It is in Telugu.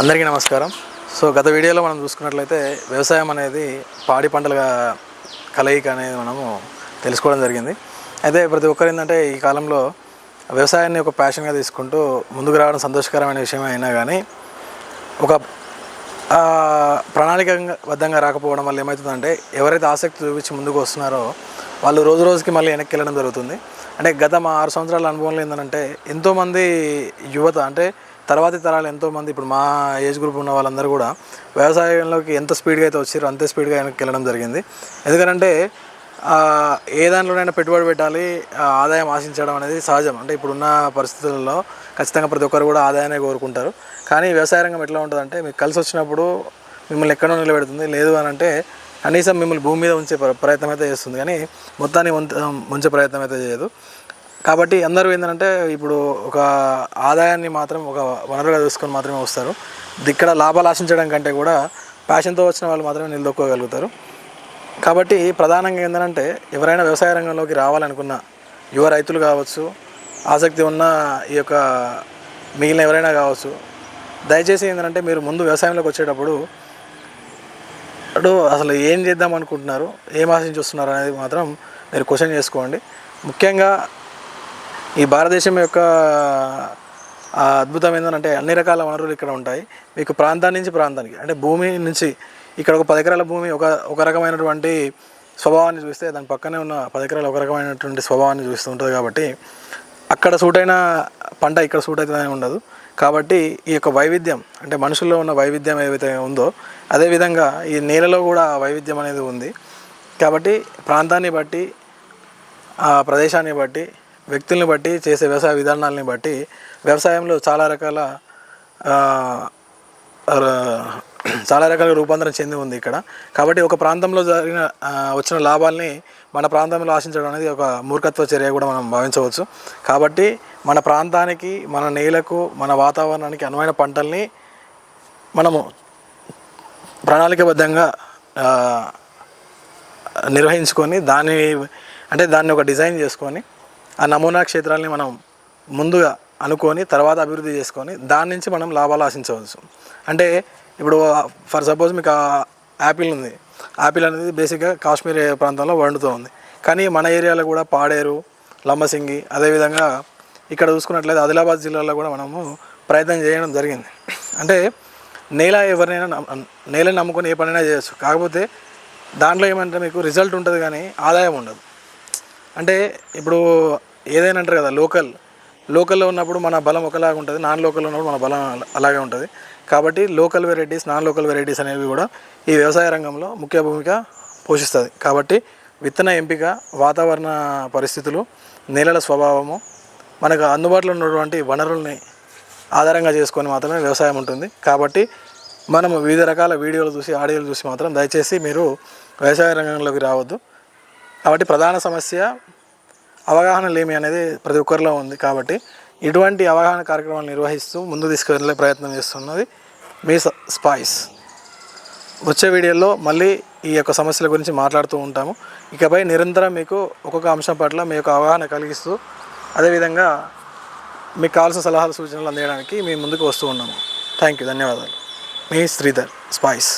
అందరికీ నమస్కారం. గత వీడియోలో మనం చూసుకున్నట్లయితే వ్యవసాయం అనేది పాడి పంటల కలయిక అనేది మనము తెలుసుకోవడం జరిగింది. అయితే ప్రతి ఒక్కరు ఏంటంటే ఈ కాలంలో వ్యవసాయాన్ని ఒక ప్యాషన్గా తీసుకుంటూ ముందుకు రావడం సంతోషకరమైన విషయం అయినా కానీ ఒక ప్రణాళికాబద్ధంగా రాకపోవడం వల్ల ఏమవుతుందంటే ఎవరైతే ఆసక్తి చూపించి ముందుకు వస్తున్నారో వాళ్ళు రోజు రోజుకి మళ్ళీ వెనక్కి వెళ్ళడం జరుగుతుంది. అంటే గత మా 6 సంవత్సరాల అనుభవంలో ఏంటంటే ఎంతోమంది యువత అంటే తర్వాతి తరాలు ఎంతోమంది ఇప్పుడు మా ఏజ్ గ్రూప్ ఉన్న వాళ్ళందరూ కూడా వ్యవసాయంలోకి ఎంత స్పీడ్గా అయితే వచ్చారో అంతే స్పీడ్గా వెనక్కి వెళ్ళడం జరిగింది. ఎందుకంటే ఏ దాంట్లోనైనా పెట్టుబడి పెట్టాలి, ఆదాయం ఆశించడం అనేది సహజం. అంటే ఇప్పుడున్న పరిస్థితుల్లో ఖచ్చితంగా ప్రతి ఒక్కరు కూడా ఆదాయాన్ని కోరుకుంటారు. కానీ వ్యవసాయ రంగం ఎట్లా ఉంటుందంటే మీకు కలిసి వచ్చినప్పుడు మిమ్మల్ని ఎక్కడో నిలబెడుతుంది, లేదు అని అంటే కనీసం మిమ్మల్ని భూమి మీద ఉంచే ప్రయత్నం అయితే చేస్తుంది, కానీ మొత్తాన్ని ముంచే ప్రయత్నం అయితే చేయదు. కాబట్టి అందరూ ఏంటంటే ఇప్పుడు ఒక ఆదాయాన్ని మాత్రం ఒక వనరుగా చూసుకొని మాత్రమే వస్తారు. ఇక్కడ లాభాలు ఆశించడం కంటే కూడా ప్యాషన్తో వచ్చిన వాళ్ళు మాత్రమే నిలదొక్కోగలుగుతారు. కాబట్టి ప్రధానంగా ఏంటంటే ఎవరైనా వ్యవసాయ రంగంలోకి రావాలనుకున్న యువ రైతులు కావచ్చు, ఆసక్తి ఉన్న ఈ యొక్క మిగిలిన ఎవరైనా కావచ్చు, దయచేసి ఏంటంటే మీరు ముందు వ్యవసాయంలోకి వచ్చేటప్పుడు అసలు ఏం చేద్దాం అనుకుంటున్నారు, ఏం ఆశించి వస్తున్నారు అనేది మాత్రం మీరు క్వశ్చన్ చేసుకోండి. ముఖ్యంగా ఈ భారతదేశం యొక్క అద్భుతం ఏంటంటే అన్ని రకాల వనరులు ఇక్కడ ఉంటాయి. మీకు ప్రాంతాన్ని నుంచి ప్రాంతానికి అంటే భూమి నుంచి ఇక్కడ ఒక 10 ఎకరాల భూమి ఒక రకమైనటువంటి స్వభావాన్ని చూస్తే దాని పక్కనే ఉన్న 10 ఎకరాలు ఒక రకమైనటువంటి స్వభావాన్ని చూస్తూ ఉంటుంది. కాబట్టి అక్కడ సూట్ అయిన పంట ఇక్కడ సూట్ అవుతుందని ఉండదు. కాబట్టి ఈ యొక్క వైవిధ్యం అంటే మనుషుల్లో ఉన్న వైవిధ్యం ఏవైతే ఉందో అదేవిధంగా ఈ నేలలో కూడా వైవిధ్యం అనేది ఉంది. కాబట్టి ప్రాంతాన్ని బట్టి, ఆ ప్రదేశాన్ని బట్టి, వ్యక్తుల్ని బట్టి, చేసే వ్యవసాయ విధానాలని బట్టి వ్యవసాయంలో చాలా రకాల రూపాంతరం చెంది ఉంది ఇక్కడ. కాబట్టి ఒక ప్రాంతంలో వచ్చిన లాభాల్ని మన ప్రాంతంలో ఆశించడం అనేది ఒక మూర్ఖత్వ చర్య కూడా మనం భావించవచ్చు. కాబట్టి మన ప్రాంతానికి, మన నేలకు, మన వాతావరణానికి అనువైన పంటల్ని మనము ప్రణాళికాబద్ధంగా నిర్వహించుకొని దాన్ని ఒక డిజైన్ చేసుకొని ఆ నమూనా క్షేత్రాలని మనం ముందుగా అనుకొని తర్వాత అభివృద్ధి చేసుకొని దాని నుంచి మనం లాభాలు ఆశించవచ్చు. అంటే ఇప్పుడు ఫర్ సపోజ్ మీకు యాపిల్ ఉంది. యాపిల్ అనేది బేసిక్గా కాశ్మీర్ ప్రాంతంలో వండుతూ ఉంది. కానీ మన ఏరియాలో కూడా పాడేరు, లంబసింగి, అదేవిధంగా ఇక్కడ చూసుకున్నట్లయితే ఆదిలాబాద్ జిల్లాలో కూడా మనము ప్రయత్నం చేయడం జరిగింది. అంటే నేలని నమ్ముకొని ఏ పనైనా చేయొచ్చు. కాకపోతే దాంట్లో ఏమంటే మీకు రిజల్ట్ ఉంటుంది కానీ ఆదాయం ఉండదు. అంటే ఇప్పుడు ఏదైనా అంటారు కదా, లోకల్లో ఉన్నప్పుడు మన బలం ఒకలాగా ఉంటుంది, నాన్ లోకల్లో ఉన్నప్పుడు మన బలం అలాగే ఉంటుంది. కాబట్టి local varieties, non local varieties అనేవి కూడా ఈ వ్యవసాయ రంగంలో ముఖ్య భూమిక పోషిస్తుంది. కాబట్టి విత్తన ఎంపిక, వాతావరణ పరిస్థితులు, నేలల స్వభావము, మనకు అందుబాటులో ఉన్నటువంటి వనరుల్ని ఆధారంగా చేసుకొని మాత్రమే వ్యవసాయం ఉంటుంది. కాబట్టి మనము వివిధ రకాల వీడియోలు చూసి, ఆడియోలు చూసి మాత్రం దయచేసి మీరు వ్యవసాయ రంగంలోకి రావద్దు. కాబట్టి ప్రధాన సమస్య అవగాహన లేమి అనేది ప్రతి ఒక్కరిలో ఉంది. కాబట్టి ఇటువంటి అవగాహన కార్యక్రమాలు నిర్వహిస్తూ ముందు తీసుకువెళ్ళే ప్రయత్నం చేస్తున్నది మీ స్పైస్. వచ్చే వీడియోలో మళ్ళీ ఈ యొక్క సమస్యల గురించి మాట్లాడుతూ ఉంటాము. ఇకపై నిరంతరం మీకు ఒక్కొక్క అంశం పట్ల మీ యొక్క అవగాహన కలిగిస్తూ అదేవిధంగా మీకు కావాల్సిన సలహాలు, సూచనలు అందించడానికి మేము ముందుకు వస్తూ ఉన్నాము. థ్యాంక్ యూ, ధన్యవాదాలు. మీ శ్రీధర్, స్పైస్.